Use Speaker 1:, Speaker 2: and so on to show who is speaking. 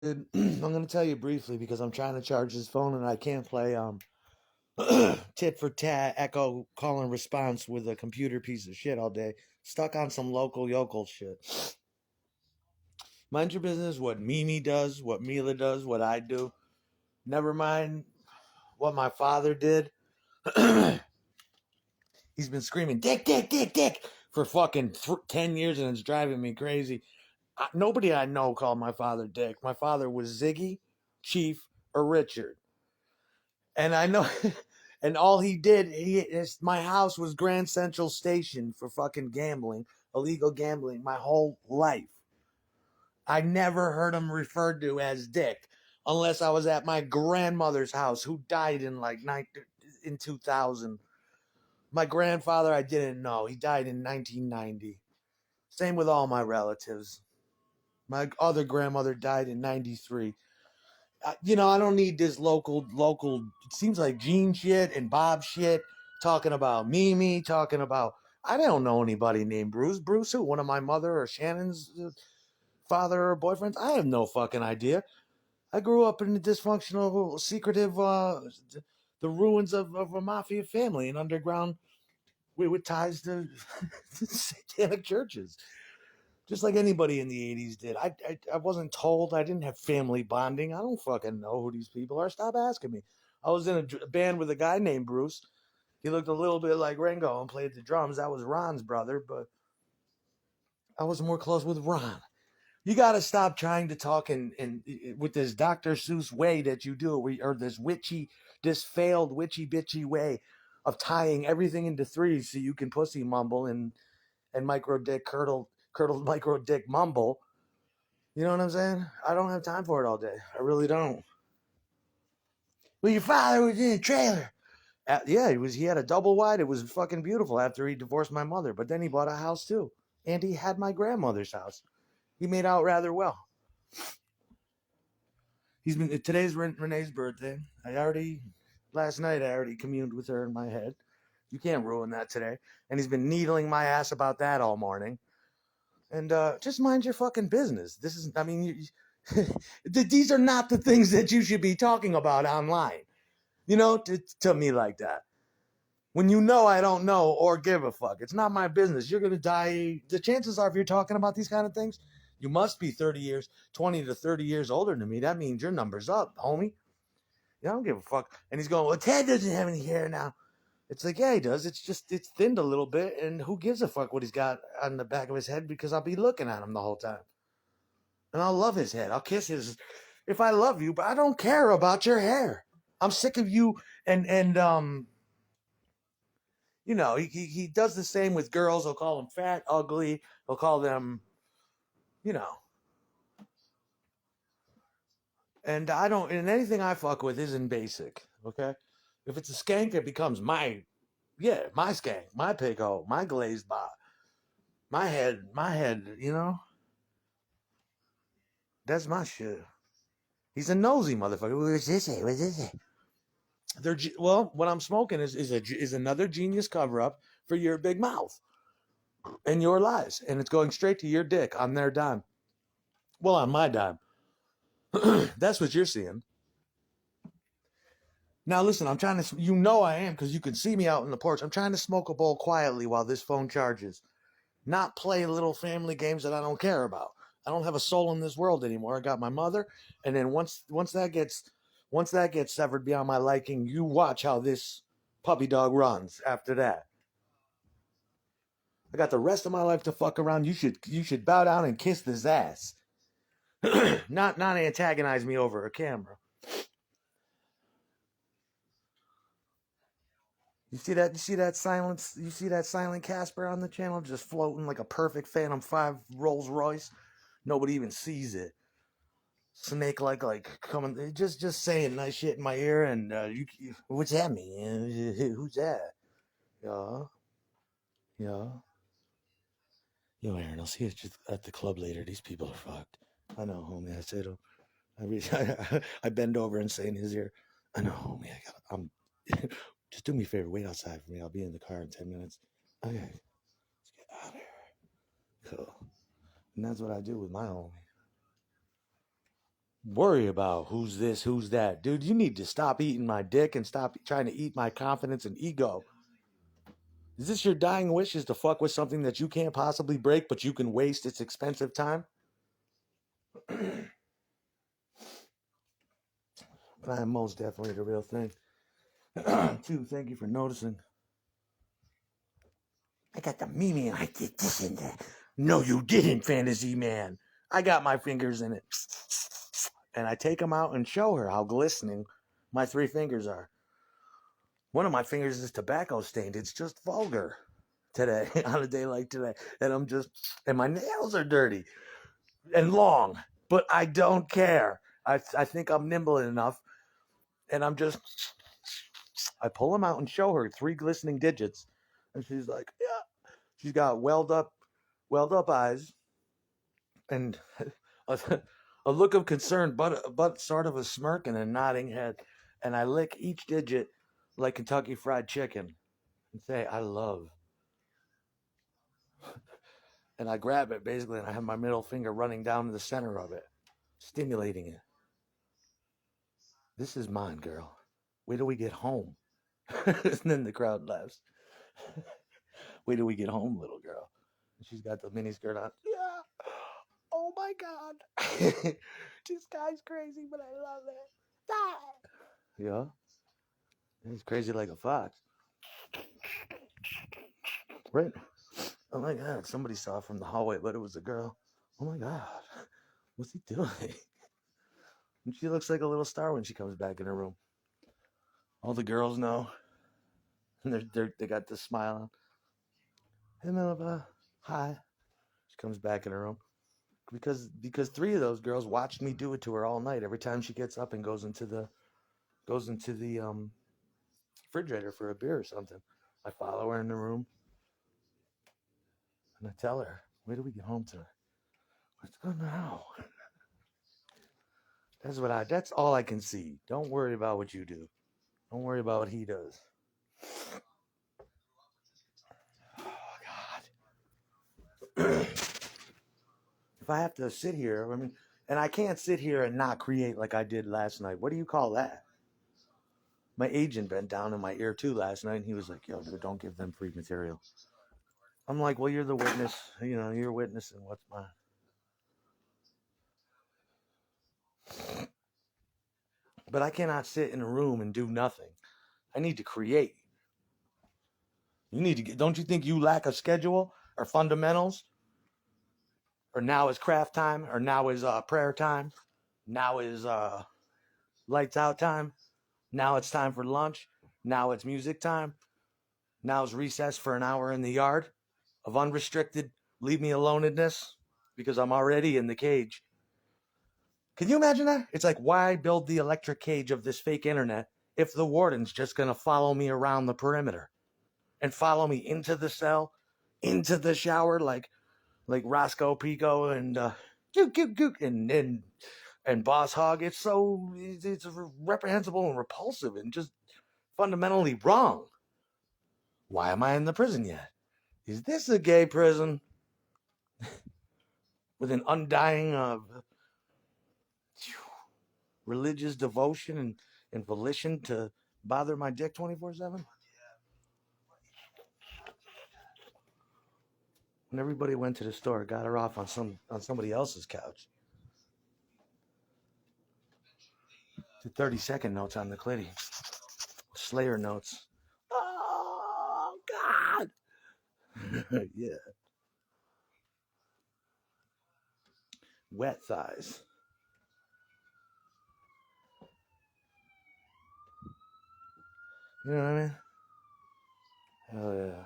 Speaker 1: Dude, I'm gonna tell you briefly because I'm trying to charge this phone and I can't play tit for tat echo call and response with a computer piece of shit all day. Stuck on some local yokel shit. Mind your business what Mimi does, what Mila does, what I do. Never mind what my father did. He's been screaming dick, dick, dick, dick for fucking 10 years and it's driving me crazy. Nobody I know called my father Dick. My father was Ziggy, Chief, or Richard. And I know, and all he did, my house was Grand Central Station for fucking gambling, illegal gambling, my whole life. I never heard him referred to as Dick, unless I was at my grandmother's house, who died in 2000. My grandfather, I didn't know. He died in 1990. Same with all my relatives. My other grandmother died in 93. I don't need this local. It seems like Gene shit and Bob shit talking about Mimi, talking about. I don't know anybody named Bruce. Bruce, who? One of my mother or Shannon's father or boyfriends? I have no fucking idea. I grew up in a dysfunctional, secretive, the ruins of a mafia family, an underground with ties to satanic churches just like anybody in the 80s did. I wasn't told. I didn't have family bonding. I don't fucking know who these people are. Stop asking me. I was in a band with a guy named Bruce. He looked a little bit like Ringo and played the drums. That was Ron's brother, but I was more close with Ron. You got to stop trying to talk in with this Dr. Seuss way that you do, or this failed witchy bitchy way of tying everything into threes so you can pussy mumble and micro dick curdle micro dick mumble. You know what I'm saying? I don't have time for it all day. I really don't. Well, your father was in a trailer. Yeah, he had a double wide. It was fucking beautiful after he divorced my mother. But then he bought a house too, and he had my grandmother's house. He made out rather well. Today's Renee's birthday. Last night I already communed with her in my head. You can't ruin that today. And he's been needling my ass about that all morning. And just mind your fucking business. This is, I mean, these are not the things that you should be talking about online. To me like that. When you know I don't know or give a fuck. It's not my business. You're going to die. The chances are, if you're talking about these kind of things, you must be 30 years, 20 to 30 years older than me. That means your number's up, homie. I don't give a fuck. And he's going, well, Ted doesn't have any hair now. It's like, yeah, he does. It's thinned a little bit. And who gives a fuck what he's got on the back of his head because I'll be looking at him the whole time. And I'll love his head. I'll kiss his, if I love you, but I don't care about your hair. I'm sick of you. He does the same with girls. He'll call them fat, ugly. He'll call them, you know, and I don't, and anything I fuck with isn't basic. Okay. If it's a skank, it becomes my skank, my pig hole, my glazed bot, my head, that's my shit. He's a nosy motherfucker. What's this? What's this? Well, what I'm smoking is another genius cover up for your big mouth and your lies, and it's going straight to your dick on their dime. Well, on my dime. That's what you're seeing. Now, listen, I'm trying to. I am because you can see me out in the porch. I'm trying to smoke a bowl quietly while this phone charges, not play little family games that I don't care about. I don't have a soul in this world anymore. I got my mother, and then once that gets severed beyond my liking, you watch how this puppy dog runs after that. I got the rest of my life to fuck around. You should bow down and kiss this ass. Not antagonize me over a camera. You see that silence? You see that silent Casper on the channel just floating like a perfect Phantom 5 Rolls Royce? Nobody even sees it. Snake like coming just saying nice shit in my ear and what's that mean? Who's that? Yeah. Yeah. Yo, Aaron, I'll see you at the club later. These people are fucked. I know, homie. I said, I bend over and say in his ear, I know, homie. I'm. Just do me a favor. Wait outside for me. I'll be in the car in 10 minutes. Okay, let's get out of here. Cool. And that's what I do with my homie. worry about who's this, who's that. Dude, you need to stop eating my dick and stop trying to eat my confidence and ego. Is this your dying wish, is to fuck with something that you can't possibly break, but you can waste its expensive time? But I am most definitely the real thing. Two, thank you for noticing. I got the Mimi, I did this and that. No, you didn't, Fantasy Man. I got my fingers in it. And I take them out and show her how glistening my three fingers are. One of my fingers is tobacco stained. It's just vulgar today, on a day like today. And my nails are dirty and long, but I don't care. I think I'm nimble enough, and I pull them out and show her three glistening digits. And she's like, yeah. She's got welled up eyes, and a, a look of concern, but sort of a smirk and a nodding head. And I lick each digit like Kentucky Fried Chicken and say, I love. And I grab it basically, and I have my middle finger running down to the center of it, stimulating it. This is mine, girl. Wait till we get home. And then the crowd laughs. Wait till we get home, little girl. And she's got the mini skirt on. Yeah. Oh my God. This guy's crazy, but I love it. Ah. Yeah. He's crazy like a fox. Right. Oh my God. Somebody saw from the hallway, but it was a girl. Oh my God. What's he doing? And she looks like a little star when she comes back in her room. All the girls know. And they got this smile on. Hey, Melba. Hi. She comes back in her room. Because three of those girls watched me do it to her all night. Every time she gets up and goes into the refrigerator for a beer or something, I follow her in the room and I tell her, "Where do we get home tonight?" Let's go now. That's all I can see. Don't worry about what you do. Don't worry about what he does. Oh God. If I have to sit here, I mean, and I can't sit here and not create like I did last night. What do you call that? My agent bent down in my ear too last night, and he was like, "Yo, don't give them free material." I'm like, "Well, you're the witness. You're witnessing what's mine." But I cannot sit in a room and do nothing. I need to create. You need to get. Don't you think you lack a schedule or fundamentals? Or now is craft time? Or now is prayer time? Now is lights out time? Now it's time for lunch? Now it's music time? Now it's recess for an hour in the yard of unrestricted leave me aloneness because I'm already in the cage. Can you imagine that? It's like, why build the electric cage of this fake internet if the warden's just going to follow me around the perimeter and follow me into the cell, into the shower, like Roscoe Pico and and Boss Hog? It's reprehensible and repulsive and just fundamentally wrong. Why am I in the prison yet? Is this a gay prison with an undying religious devotion and volition to bother my dick 24/7? When everybody went to the store, got her off on somebody else's couch. The 30-second notes on the clitty. Slayer notes. Oh God. Yeah. Wet thighs. You know what I mean? Hell yeah.